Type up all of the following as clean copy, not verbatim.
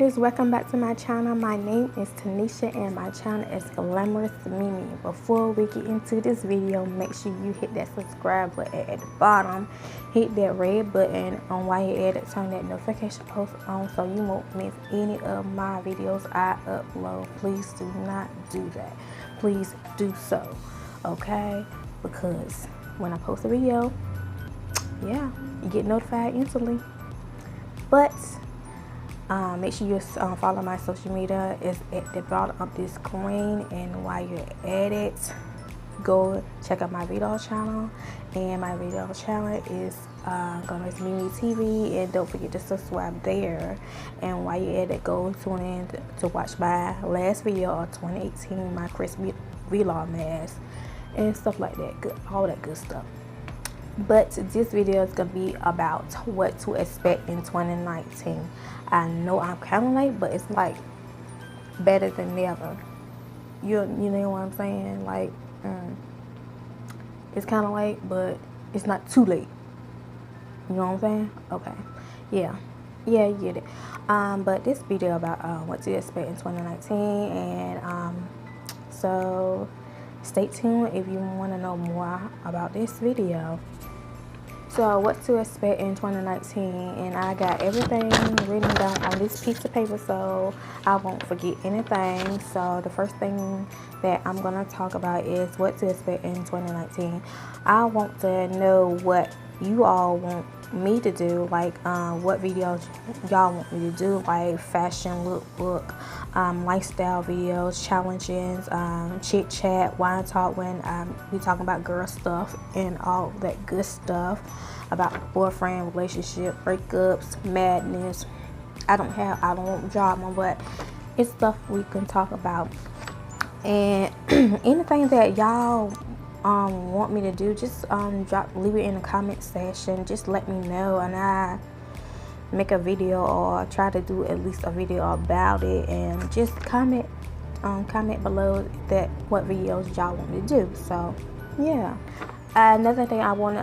creators, welcome back to my channel. My name is Tanisha and my channel is Glamorous Mimi. Before we get into this video, make sure you hit that subscribe button at the bottom, hit that red button on while you're at it, turn that notification post on so you won't miss any of my videos I upload. Please do not do that. Please do so, okay? Because when I post a video, yeah, you get notified instantly. But make sure you follow my social media. It's at the bottom of this screen, and while you're at it, go check out my video channel. And my video channel is Glamorous Mimi TV, and don't forget to subscribe there. And while you're at it, go tune in to watch my last video of 2018, my Christmas Vlogmas and stuff like that, all that good stuff. But this video is gonna be about what to expect in 2019. I know I'm kind of late, but it's like better than never. You know what I'm saying? Like it's kind of late, but it's not too late. You know what I'm saying? Okay, yeah, you get it. But this video about what to expect in 2019, and so stay tuned if you want to know more about this video. So what to expect in 2019, and I got everything written down on this piece of paper so I won't forget anything. So the first thing that I'm going to talk about is what to expect in 2019. I want to know what you all want me to do, like what videos y'all want me to do, like fashion lookbook, lifestyle videos, challenges, chit chat, wine talk when we talking about girl stuff and all that good stuff about boyfriend, relationship, breakups, madness. I don't want drama, but it's stuff we can talk about. And anything that y'all want me to do, just leave it in the comment section. Just let me know, and I make a video or try to do at least a video about it. And just comment below that what videos y'all want me to do. So yeah, another thing I want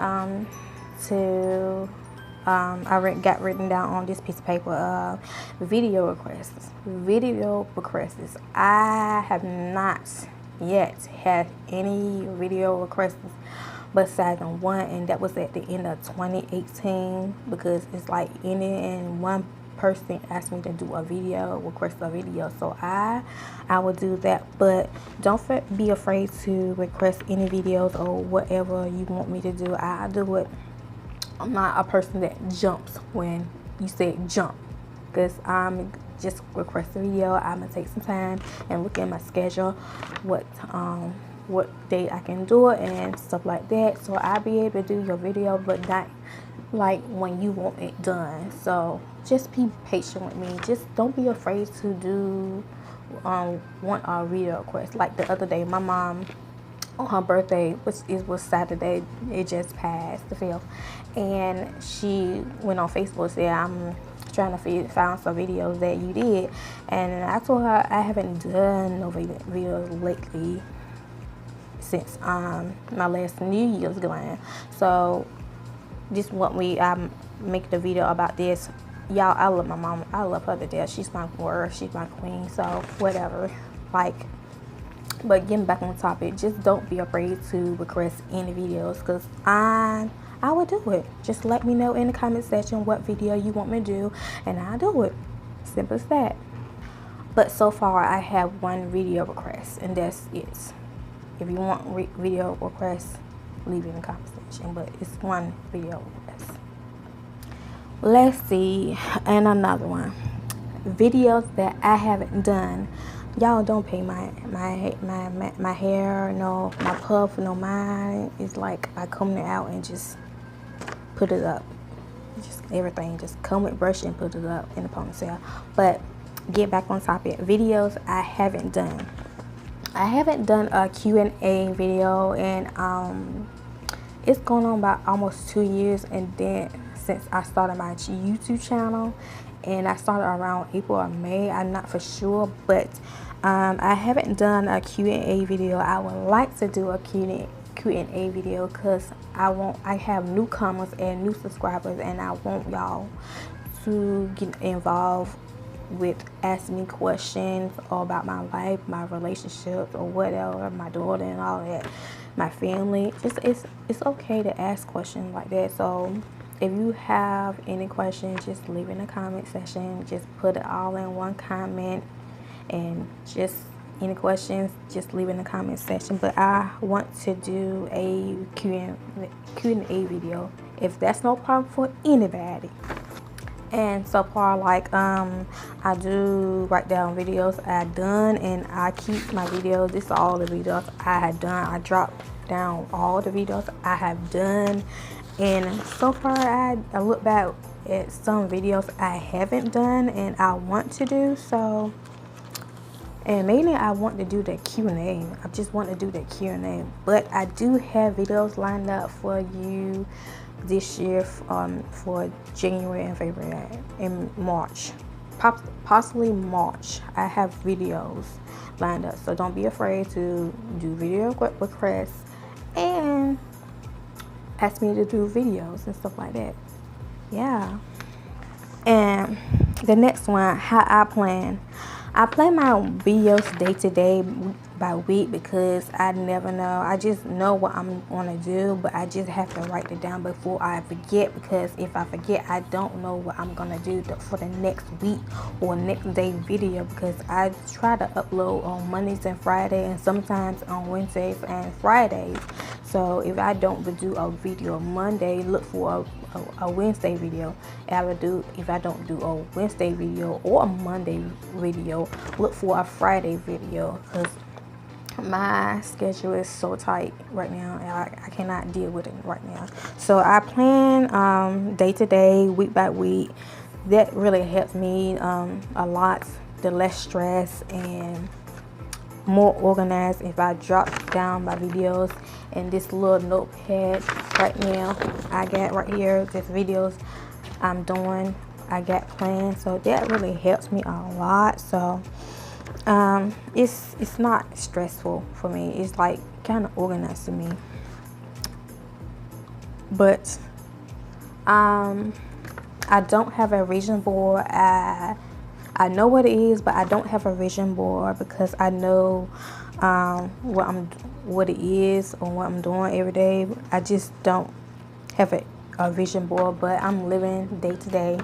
to I got written down on this piece of paper, video requests. I have not yet had any video requests besides one, and that was at the end of 2018, because it's like any and one person asked me to do a video, request a video, so I will do that. But don't be afraid to request any videos or whatever you want me to do. I'll do it. I'm not a person that jumps when you say jump, because I'm just request a video. I'm gonna take some time and look at my schedule, what date I can do it and stuff like that, so I'll be able to do your video, but not like when you want it done. So just be patient with me. Just don't be afraid to do want a video request. Like the other day, my mom, on her birthday, which was Saturday, it just passed the 5th, and she went on Facebook and said, I'm trying to find some videos that you did. And I told her I haven't done no videos lately since my last New Year's Glam. So just want me make the video about this. Y'all, I love my mom. I love her to death. She's my word. She's my queen. So whatever. Like, but getting back on topic, just don't be afraid to request any videos, because I will do it. Just let me know in the comment section what video you want me to do, and I'll do it. Simple as that. But so far, I have one video request, and that's it. If you want video requests, leave it in the comment section, but it's one video request. Let's see, and another one. Videos that I haven't done. Y'all don't pay my hair, no, my puff, no, mine. It's like I comb it out and just put it up. Just everything, just comb it, brush, and put it up in the ponytail. But get back on topic. Videos I haven't done. I haven't done a Q&A video, and it's going on about almost 2 years, and then since I started my YouTube channel, and I started around April or May, I'm not for sure, but I haven't done a Q&A video. I would like to do a Q&A video, because I have newcomers and new subscribers, and I want y'all to get involved with asking me questions all about my life, my relationships, or whatever, my daughter and all that, my family. It's okay to ask questions like that. So if you have any questions, just leave in the comment section. Just put it all in one comment, and just any questions, just leave in the comment section. But I want to do a Q&A video, if that's no problem for anybody. And so far, like, I do write down videos I've done, and I keep my videos. This is all the videos I have done. I dropped down all the videos I have done, and so far I look back at some videos I haven't done and I want to do. So, and mainly I want to do the Q&A. I just want to do the Q&A, but I do have videos lined up for you this year, for January and February and March, possibly March. I have videos lined up, so don't be afraid to do video requests and ask me to do videos and stuff like that. Yeah. And the next one, how I plan my videos day to day, by week, because I never know. I just know what I'm gonna do, but I just have to write it down before I forget, because if I forget, I don't know what I'm gonna do for the next week or next day video, because I try to upload on Mondays and Fridays, and sometimes on Wednesdays and Fridays. So if I don't do a video Monday, look for a Wednesday video. If I don't do a Wednesday video or a Monday video, look for a Friday video, because my schedule is so tight right now, and I cannot deal with it right now. So I plan day to day, week by week. That really helps me a lot. The less stress and more organized. If I drop down my videos in this little notepad right now, I got right here just videos I'm doing, I got plans, so that really helps me a lot. So it's not stressful for me. It's like kind of organized to me. But I don't have a vision board. I know what it is, but I don't have a vision board, because I know what it is or what I'm doing every day. I just don't have a vision board, but I'm living day to day,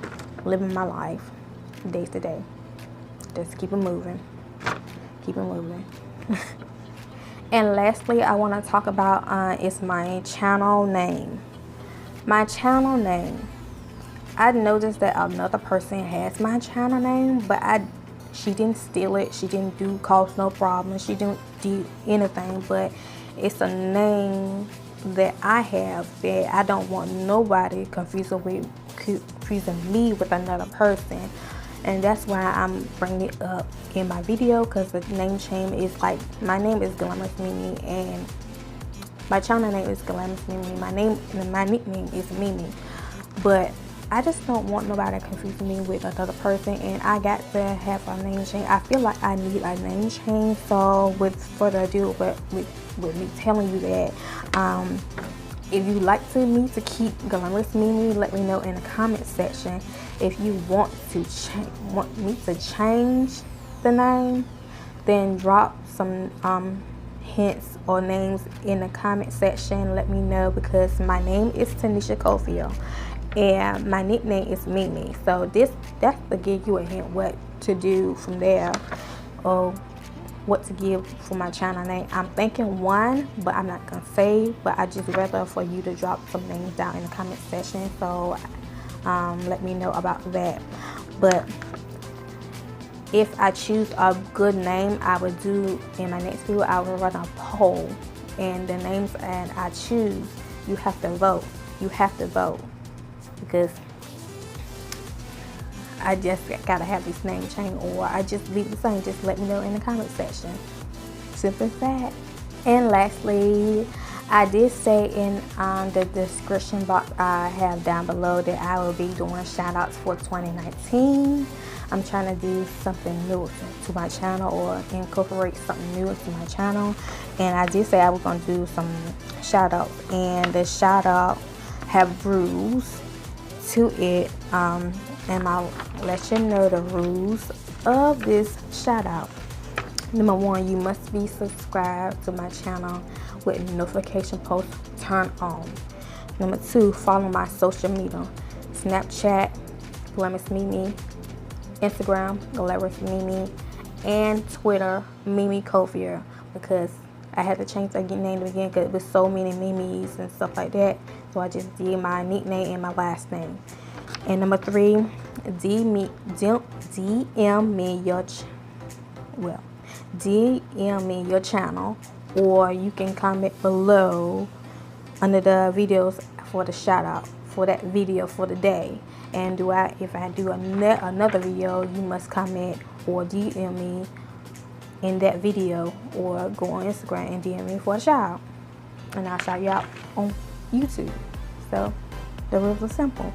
living my life day to day. Just keep it moving. Keep it moving. And lastly, I want to talk about is my channel name. My channel name. I noticed that another person has my channel name, but she didn't steal it. She didn't cause no problem. She didn't do anything, but it's a name that I have that I don't want nobody confusing me with another person. And that's why I'm bringing it up in my video, because the name change is like, my name is Glamorous Mimi, and my channel name is Glamorous Mimi. My nickname is Mimi, but I just don't want nobody confusing me with another person, and I got to have a name change. I feel like I need a name change. So with further ado, with me telling you that, if you like me to keep Glamorous Mimi, let me know in the comment section. If you want me to change the name, then drop some hints or names in the comment section. Let me know, because my name is Tanisha Cofield and my nickname is Mimi. So that's to give you a hint what to do from there, or what to give for my channel name. I'm thinking one, but I'm not gonna say, but I just rather for you to drop some names down in the comment section. So let me know about that. But if I choose a good name, I would do in my next video, I will run a poll, and the names that I choose, you have to vote. You have to vote, because I just gotta have this name change, or I just leave the same. Just let me know in the comment section. Simple as that. And lastly, I did say in the description box I have down below that I will be doing shout outs for 2019. I'm trying to do something new to my channel, or incorporate something new to my channel. And I did say I was going to do some shout outs, and the shout out have rules to it. And I'll let you know the rules of this shout out. Number 1, you must be subscribed to my channel with notification posts turned on. Number 2, follow my social media. Snapchat, Glamorous Mimi, Instagram, Glamorous Mimi, and Twitter, Mimi Covier, because I had to change the name again because it was so many Mimis and stuff like that. So I just did my nickname and my last name. And number 3, DM me your channel, or you can comment below under the videos for the shout out for that video for the day. And if I do another video, you must comment or DM me in that video, or go on Instagram and DM me for a shout out, and I'll shout you out on YouTube. So the rules are simple.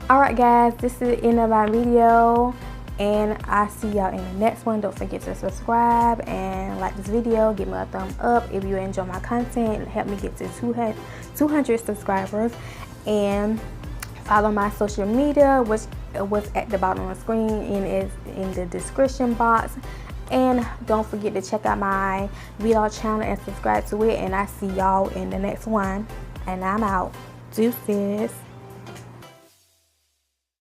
Alright guys, this is the end of my video, and I see y'all in the next one. Don't forget to subscribe and like this video. Give me a thumbs up if you enjoy my content. Help me get to 200 subscribers, and follow my social media, which was at the bottom of the screen and is in the description box. And don't forget to check out my vlog channel and subscribe to it. And I see y'all in the next one, and I'm out. Deuces.